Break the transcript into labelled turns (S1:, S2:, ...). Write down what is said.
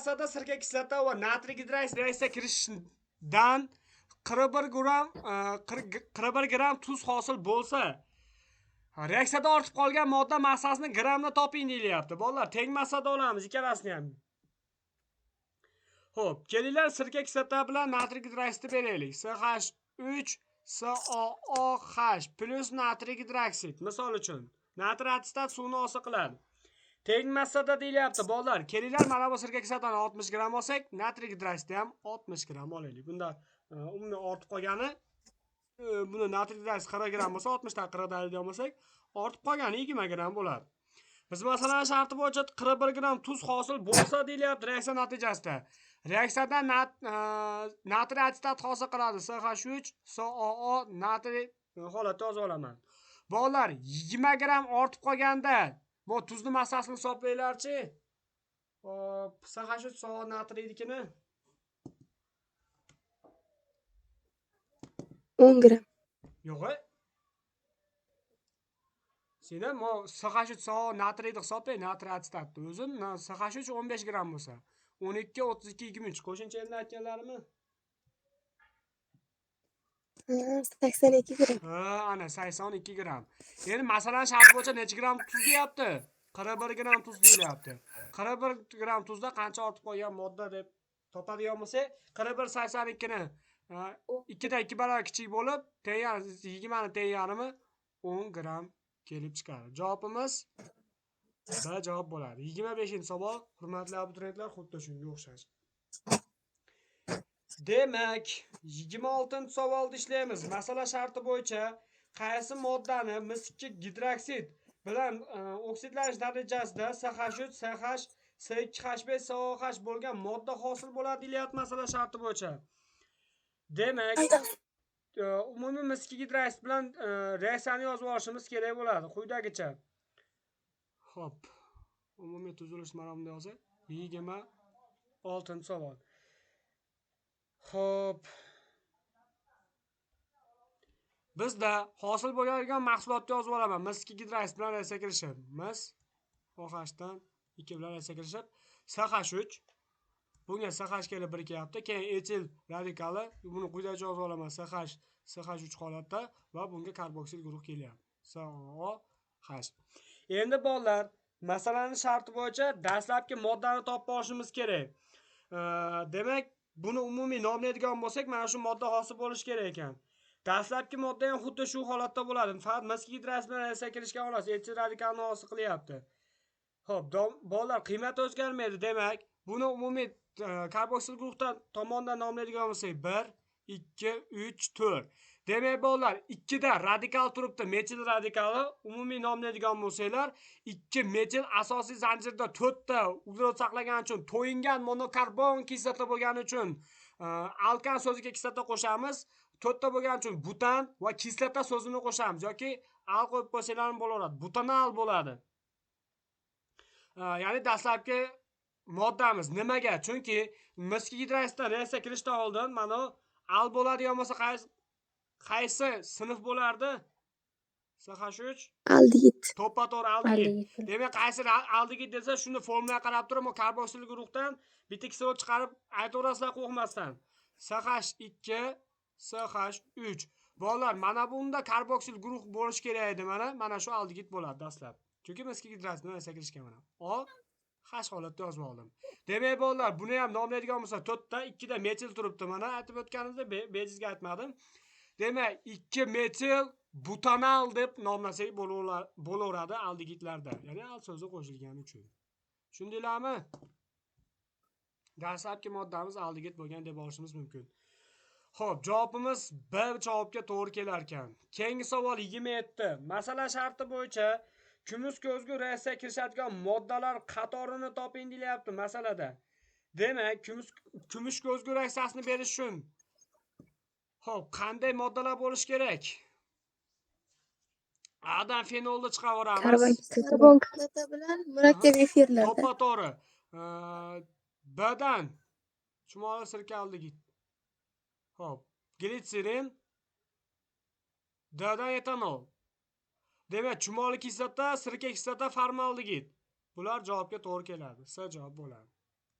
S1: massada sirka kislota va natriy gidroksiid reaksiya kirishidan 41 gram tuz hosil bo'lsa, reaksiyada ortib qolgan modda massasini grammda toping deyilyapti. Bolalar, teng massada olamiz ikkalasini ham. Xo'p, kelinglar sirka kislota bilan natriy gidroksidni beraylik. SH3SOOH plus natriy gidroksid. Misol uchun, natriy atsitat suvni hosil qiladi. Teng massada deyilyapti. Bolalar, kelinglar mana bu sirka kislotani 60 gram olsak, natriy gidroksidni ham 60 gram olaylik. Bunda umumiy ortib qolgani buni natriy gidroksid 40 gram bo'lsa, 60 dan 40 dan olmasak, ortib qolgani 20 gram bo'ladi. Biz masalan sharti bo'yicha 41 gram tuz hosil bo'lsa deyilyapti reaksiya natijasida. Reaksiyadan natriy atsitat hosil qiladi. SH3SOO natriy holatda yozib olaman. Bolalar, 20 gram ortib qolganda bu tuzni massasini hisoblanglarchi. Hop, SH3SOO natriynikini
S2: 10 gram.
S1: yo'q. Seni mo SH3SOO natriyni hisoblang, natriy atsitatni o'zi SH3 15 gram bo'lsa, 12 32 23 qo'shimcha endi aytganlarimni
S2: 82 gram.
S1: ana 82 gram. Endi masalan shart bo'yicha necha gram tuz deyapti? 41 gram tuz deyilyapti. 41 gram tuzda qancha ortib qolgan modda deb topadigan bo'lsak, 41 82 ni 2 dan 2 barobar kichik bo'lib, 20 ni teng yarmi 10 gram kelib chiqadi. Javobimiz B javob bo'ladi. 25-savol, hurmatli abituriyentlar, xuddi shunga o'xshash. Demak, 26-savolda ishlaymiz. Masala sharti bo'yicha qaysi moddani mis2 gidroksid bilan oksidlanish natijasida SH3, SH, S2H5, SOH bo'lgan modda hosil bo'ladi deyilyapti masala sharti bo'yicha. Demak, umumiy mis2 gidroksid bilan reaksiyani yozib olishimiz kerak bo'ladi. Quyidagicha. Xo'p. Umumiy tuzilish maromida yozib, 26-savol. Xo'p. Bizda hosil bo'lgan mahsulotni yozib olaman. Mis2 gidroksid bilan reaksiya kirishib, mis OH dan 2 bilan reaksiya kirishib, SH3 bunga SH kelib birikayapti. Keyin etil radikali, buni quyidagicha yozib olaman. SH3 holatda va bunga karboksil guruh kelyapti. SOH. Endi bolalar, masalaning sharti bo'yicha dastlabki moddani topib olishimiz kerak. Demak, buni umumiy nomlaydigan bo'lsak, mana shu modda hosil bo'lishi kerak ekan. Dastlabki modda ham xuddi shu holatda bo'ladi. Faqat mis2 gidroksid bilan reaksiya kirishgan xolos, etil radikalni hosil qilyapti. Xo'p, bolalar, qiymati o'zgarmaydi. Demak, buni umumiy karboksil guruhdan tomonidan nomlaydigan bo'lsak, 1 2 3 4. Demak, bolalar, 2 da radikal turibdi, metil radikali. Umumiy nomlaydigan bo'lsanglar, 2 metil asosiy zanjirda 4 ta uglevod saqlagan uchun to'yingan monokarbon kislota bo'lgani uchun alkan so'ziga kislota qo'shamiz. 4 ta bo'lgani uchun butan va kislota so'zini qo'shamiz yoki al qo'yib qo'ysanglar ham bo'laveradi. Butanal bo'ladi. Ya'ni dastlabki moddamiz nimaga? Chunki mis2 gidroksiddan reaksiya kirishdan oldin mana al bo'ladigan bo'lsa qaysi sinf bo'lardi? SH3
S2: aldegid.
S1: to'ppa-to'g'ri aldegid. Demak, qaysi aldegid desa, shuni formulaga qarab turib, karboksil guruhdan bitta kislorod chiqarib aytaverasizlar qo'rqmasdan. SH2 SH3. Bolalar, mana bunda karboksil guruh bo'lish kerak edi. Mana shu aldegid bo'ladi dastlab. Chunki mis2 gidroksid bilan reaksiya kirishgan mana. O H holatda yozib oldim. Demak, bolalar, buni ham nomlaydigan bo'lsa, 4 ta 2 da metil turibdi. Mana aytib o'tganimizda bejizga aytmadim. Demak, 2 metil butanal deb nomlasak bo'laveradi aldegidlarda. Ya'ni al so'zi qo'shilgani uchun. Tushundinglarmi? Dastlabki moddamiz aldegid bo'lgan deb olishimiz mumkin. Xo'p, javobimiz B javobga to'g'ri kelar ekan. Keyingi savol 27. Masala sharti bo'yicha kumush ko'zgu reaksiya kirishadigan moddalar qatorini toping deyilyapti masalada. Demak, kumush ko'zgu reaksiyasini berish uchun xo'p, qanday moddalar bo'lish kerak? Adan fenolni chiqaveramiz.
S2: Karbon kislota bilan murakkab efirlarda.
S1: To'ppa-to'g'ri. Bdan chumoli sirka aldegid. Xo'p, glitserin, D'dan etanol. Demak, chumoli kislota, sirka kislota, formaldegid. Bular javobga to'g'ri keladi. S javob bo'ladi.